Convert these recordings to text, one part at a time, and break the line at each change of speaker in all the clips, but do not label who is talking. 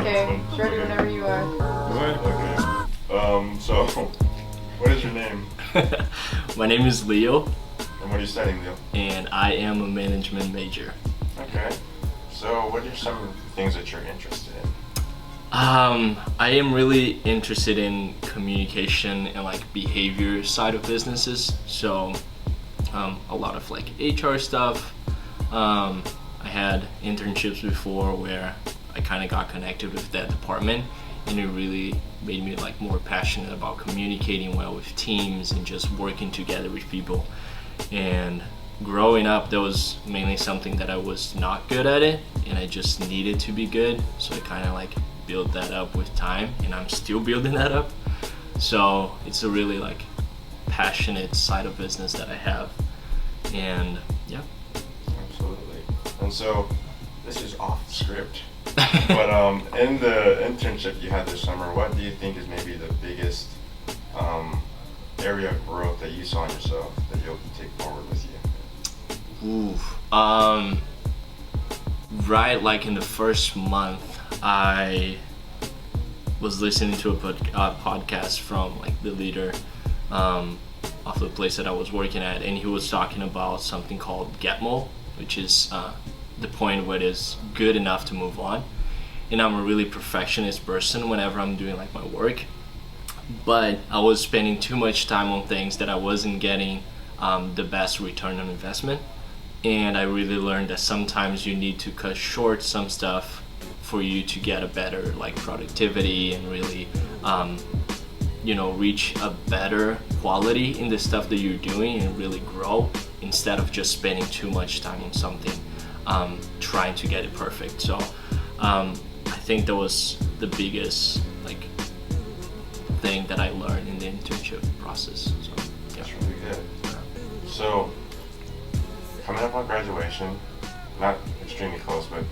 Okay, ready whenever you are.
Okay. So, what is your name?
My name is Leo,
And what are you studying, Leo?
and I am a management major.
Okay. So, what are some things that you're interested in?
I am really interested in communication and like behavior side of businesses. So, a lot of like HR stuff. I had internships before where I kind of got connected with that department, and it really made me like more passionate about communicating well with teams and just working together with people. And growing up, that was mainly something that I was not good at it, and I just needed to be good. So I kind of like built that up with time, and I'm still building that up. So it's a really like passionate side of business that I have, and yeah.
Absolutely. And so, this is off script, but in the internship you had this summer, what do you think is maybe the biggest area of growth that you saw in yourself that you'll take forward with you?
Right, like in the first month, I was listening to a podcast from like the leader of the place that I was working at, and he was talking about something called GETMO, which is the point where it is good enough to move on. And I'm a really perfectionist person whenever I'm doing like my work, but I was spending too much time on things that I wasn't getting the best return on investment. And I really learned that sometimes you need to cut short some stuff for you to get a better like productivity and really reach a better quality in the stuff that you're doing and really grow, instead of just spending too much time on something trying to get it perfect. So I think that was the biggest like thing that I learned in the internship process. So yeah.
That's really good. So, coming up on graduation, not extremely close, but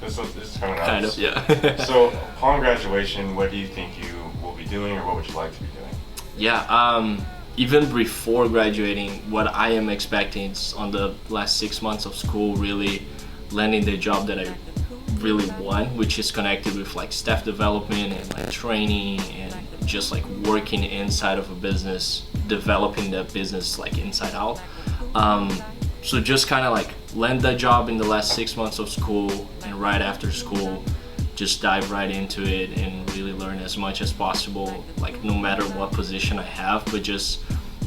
this is coming up.
Kind of, yeah.
So, upon graduation, what do you think you will be doing, or what would you like to be doing?
Yeah, even before graduating, what I am expecting is on the last 6 months of school, really landing the job that I really want, which is connected with like staff development and like training and just like working inside of a business, developing that business like inside out. So just kind of like land that job in the last 6 months of school, and right after school, just dive right into it and really learn as much as possible, like no matter what position I have, but just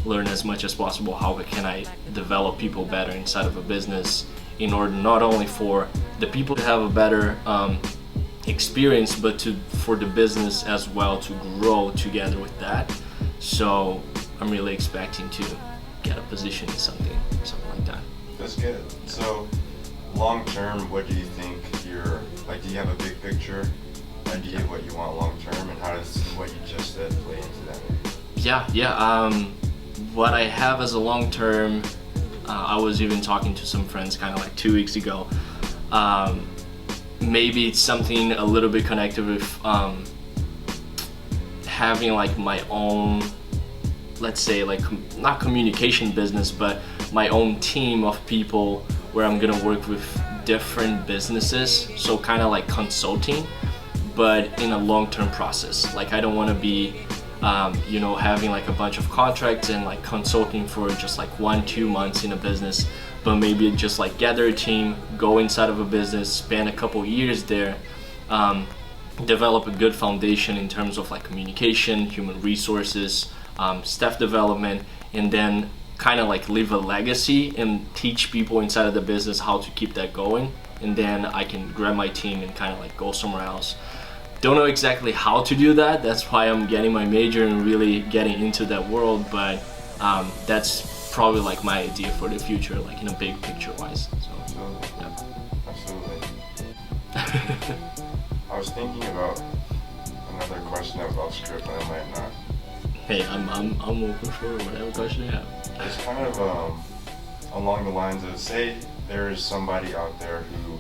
learn as much as possible how can I develop people better inside of a business, in order not only for the people to have a better experience, but for the business as well to grow together with that. So I'm really expecting to get a position in something like that.
That's good. So, long term, what do you think do you have a big picture idea of what you want long term, and how does what you just said play into that maybe?
Yeah. What I have as a long term, I was even talking to some friends kind of like 2 weeks ago. Maybe it's something a little bit connected with having like my own, let's say like not communication business, but my own team of people where I'm gonna work with different businesses. So kind of like consulting, but in a long-term process. Like I don't want to be having like a bunch of contracts and like consulting for just like 1-2 months in a business, but maybe just like gather a team, go inside of a business, spend a couple years there, develop a good foundation in terms of like communication, human resources, staff development, and then kind of like leave a legacy and teach people inside of the business how to keep that going. And then I can grab my team and kind of like go somewhere else. Don't know exactly how to do that. That's why I'm getting my major and really getting into that world. But that's probably like my idea for the future, like in a big picture wise. So,
Absolutely.
Yeah.
Absolutely. I was thinking about another question that was off script, but I might not.
Hey, I'm open for whatever question you have.
It's kind of along the lines of, say there's somebody out there who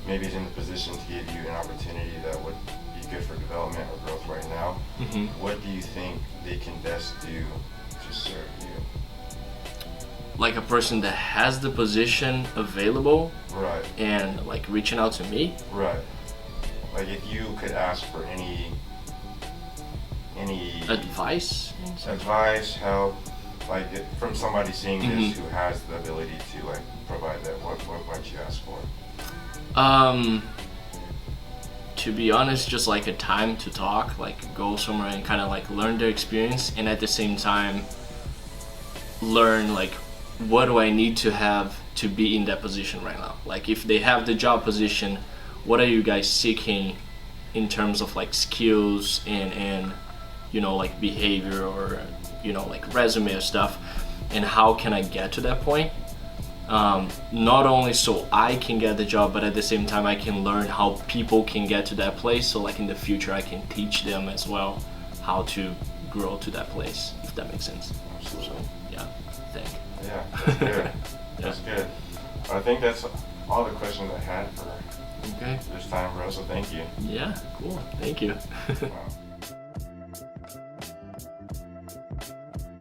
maybe is in the position to give you an opportunity that would be good for development or growth right now.
Mm-hmm.
What do you think they can best do to serve you?
Like a person that has the position available,
Right.
and like reaching out to me.
Right. like if you could ask for any
Advice?
advice, help, like from somebody seeing
Mm-hmm.
this who has the ability to like provide that, what might you ask for?
To be honest, just like a time to talk, like go somewhere and kind of like learn their experience, and at the same time learn like what do I need to have to be in that position right now. Like if they have the job position, what are you guys seeking in terms of like skills and you know, like behavior or you know, like resume or stuff, and how can I get to that point? Not only so I can get the job, but at the same time I can learn how people can get to that place, so like in the future I can teach them as well how to grow to that place, if that makes sense.
Absolutely.
So yeah, I think.
Yeah, that's good. That's good. I think that's all the questions I had for
Okay.
this time, bro, so thank you.
Yeah, cool. Thank you.
Wow.